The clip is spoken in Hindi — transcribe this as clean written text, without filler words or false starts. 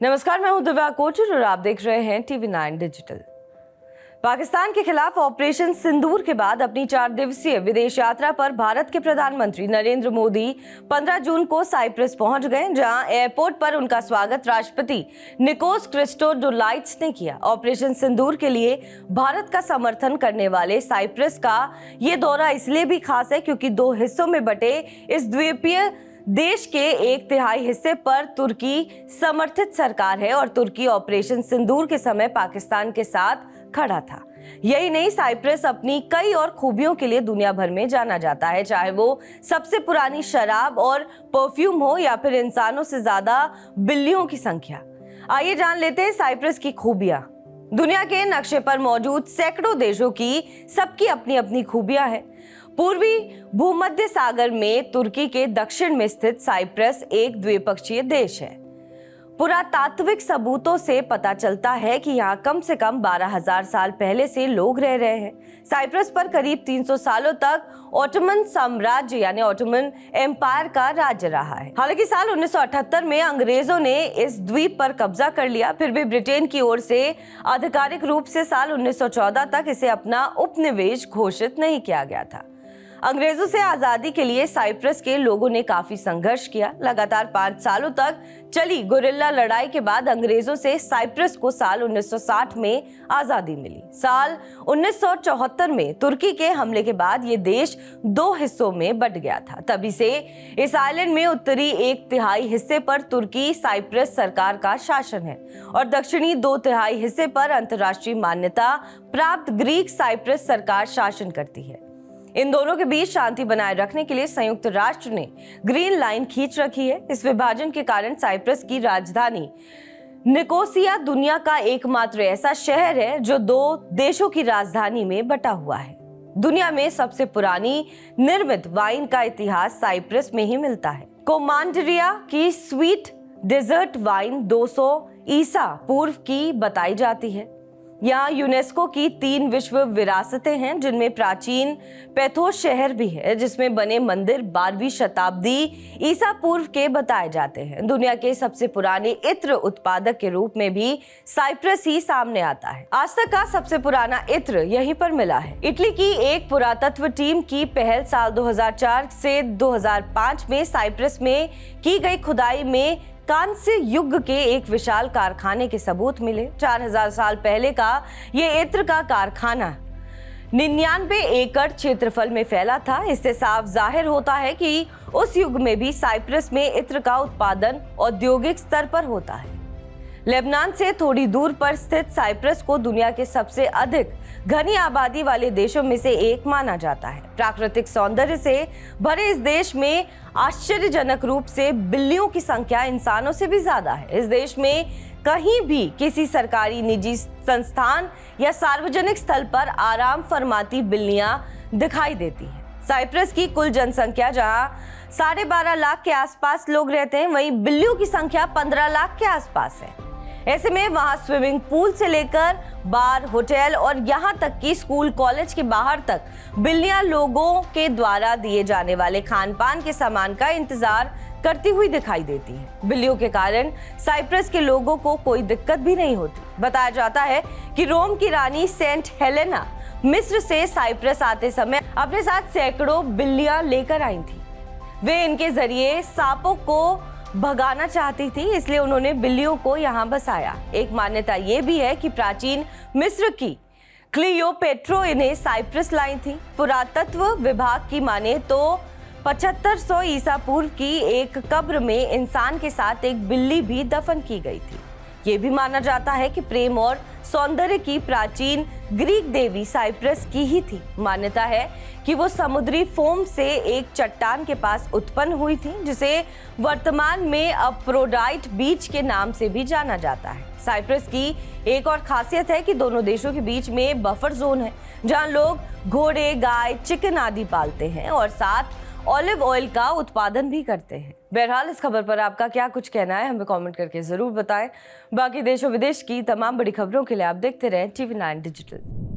नमस्कार, मैं हूं दिव्या कोचर और आप देख रहे हैं TV9 डिजिटल। पाकिस्तान के खिलाफ ऑपरेशन सिंदूर के बाद अपनी 4 दिवसीय विदेश यात्रा पर भारत के प्रधानमंत्री नरेंद्र मोदी 15 जून को साइप्रस पहुंच गए, जहां एयरपोर्ट पर उनका स्वागत राष्ट्रपति निकोस क्रिस्टोडोलाइट्स ने किया। ऑपरेशन सिंदूर के लिए भारत का समर्थन करने वाले साइप्रस का ये दौरा इसलिए भी खास है क्योंकि 2 हिस्सों में बटे इस द्वीपीय देश के 1/3 हिस्से पर तुर्की समर्थित सरकार है और तुर्की ऑपरेशन सिंदूर के समय पाकिस्तान के साथ खड़ा था। यही नहीं, साइप्रस अपनी कई और खूबियों के लिए दुनिया भर में जाना जाता है, चाहे वो सबसे पुरानी शराब और परफ्यूम हो या फिर इंसानों से ज्यादा बिल्लियों की संख्या। आइए जान लेते हैं साइप्रस की खूबियां। दुनिया के नक्शे पर मौजूद सैकड़ों देशों की सबकी अपनी अपनी खूबियां हैं। पूर्वी भूमध्य सागर में तुर्की के दक्षिण में स्थित साइप्रस एक द्विपक्षीय देश है। पुरातात्विक सबूतों से पता चलता है कि यहाँ कम से कम 12,000 साल पहले से लोग रह रहे हैं। साइप्रस पर करीब 300 सालों तक ओटोमन साम्राज्य यानी ओटोमन एम्पायर का राज्य रहा है। हालांकि साल 1978 में अंग्रेजों ने इस द्वीप पर कब्जा कर लिया, फिर भी ब्रिटेन की ओर से आधिकारिक रूप से साल 1914 तक इसे अपना उपनिवेश घोषित नहीं किया गया था। अंग्रेजों से आजादी के लिए साइप्रस के लोगों ने काफी संघर्ष किया। लगातार 5 सालों तक चली गुरिल्ला लड़ाई के बाद अंग्रेजों से साइप्रस को साल 1960 में आजादी मिली। साल 1974 में तुर्की के हमले के बाद ये देश 2 हिस्सों में बंट गया था। तभी से इस आइलैंड में उत्तरी 1/3 हिस्से पर तुर्की साइप्रस सरकार का शासन है और दक्षिणी 2/3 हिस्से पर अंतर्राष्ट्रीय मान्यता प्राप्त ग्रीक साइप्रस सरकार शासन करती है। इन दोनों के बीच शांति बनाए रखने के लिए संयुक्त राष्ट्र ने ग्रीन लाइन खींच रखी है। इस विभाजन के कारण साइप्रस की राजधानी निकोसिया दुनिया का एकमात्र ऐसा शहर है जो 2 देशों की राजधानी में बटा हुआ है। दुनिया में सबसे पुरानी निर्मित वाइन का इतिहास साइप्रस में ही मिलता है। कोमांडरिया की स्वीट डेजर्ट वाइन 200 ईसा पूर्व की बताई जाती है। यहाँ यूनेस्को की 3 विश्व विरासतें हैं, जिनमें प्राचीन पैथोस शहर भी है, जिसमें बने मंदिर 12वीं शताब्दी ईसा पूर्व के बताए जाते हैं। दुनिया के सबसे पुराने इत्र उत्पादक के रूप में भी साइप्रस ही सामने आता है। आज तक का सबसे पुराना इत्र यहीं पर मिला है। इटली की एक पुरातत्व टीम की पहल साल 2004 से 2005 में साइप्रस में की गई खुदाई में कांस्य युग के एक विशाल कारखाने के सबूत मिले। 4000 साल पहले का ये इत्र का कारखाना 99 एकड़ क्षेत्रफल में फैला था। इससे साफ जाहिर होता है कि उस युग में भी साइप्रस में इत्र का उत्पादन औद्योगिक स्तर पर होता है। लेबनान से थोड़ी दूर पर स्थित साइप्रस को दुनिया के सबसे अधिक घनी आबादी वाले देशों में से एक माना जाता है। प्राकृतिक सौंदर्य से भरे इस देश में आश्चर्यजनक रूप से बिल्लियों की संख्या इंसानों से भी ज्यादा है। इस देश में कहीं भी किसी सरकारी, निजी संस्थान या सार्वजनिक स्थल पर आराम फरमाती बिल्लियां दिखाई देती हैं। साइप्रस की कुल जनसंख्या जहां 12.5 लाख के आसपास लोग रहते हैं, वहीं बिल्लियों की संख्या 15 लाख के आसपास है। ऐसे में वहां स्विमिंग पूल से लेकर बार, होटल और यहाँ तक कि स्कूल, कॉलेज के बाहर तक बिल्लियां लोगों के द्वारा दिए जाने वाले खान पान के सामान का इंतजार करती हुई दिखाई देती है। बिल्लियों के कारण साइप्रस के लोगों को कोई दिक्कत भी नहीं होती। बताया जाता है कि रोम की रानी सेंट हेलेना मिस्र से साइप्रस आते समय अपने साथ सैकड़ों बिल्लियां लेकर आई थी। वे इनके जरिए सांपों को भगाना चाहती थी, इसलिए उन्होंने बिल्लियों को यहाँ बसाया। एक मान्यता ये भी है कि प्राचीन मिस्र की क्लियोपेट्रो इन्हें साइप्रस लाई थी। पुरातत्व विभाग की माने तो 7500 ईसा पूर्व की एक कब्र में इंसान के साथ एक बिल्ली भी दफन की गई थी। ये भी माना जाता है कि प्रेम और सौंदर्य की प्राचीन ग्रीक देवी साइप्रस की ही थी। मान्यता है कि वो समुद्री फोम से एक चट्टान के पास उत्पन्न हुई थी, जिसे वर्तमान में अफ्रोडाइट बीच के नाम से भी जाना जाता है। साइप्रस की एक और खासियत है कि दोनों देशों के बीच में बफर जोन है, जहां लोग घोड़े, गाय, चिकन आदि पालते हैं और साथ ऑलिव ऑयल का उत्पादन भी करते हैं। बहरहाल इस खबर पर आपका क्या कुछ कहना है, हमें कमेंट करके जरूर बताएं। बाकी देश और विदेश की तमाम बड़ी खबरों के लिए आप देखते रहें TV9 डिजिटल।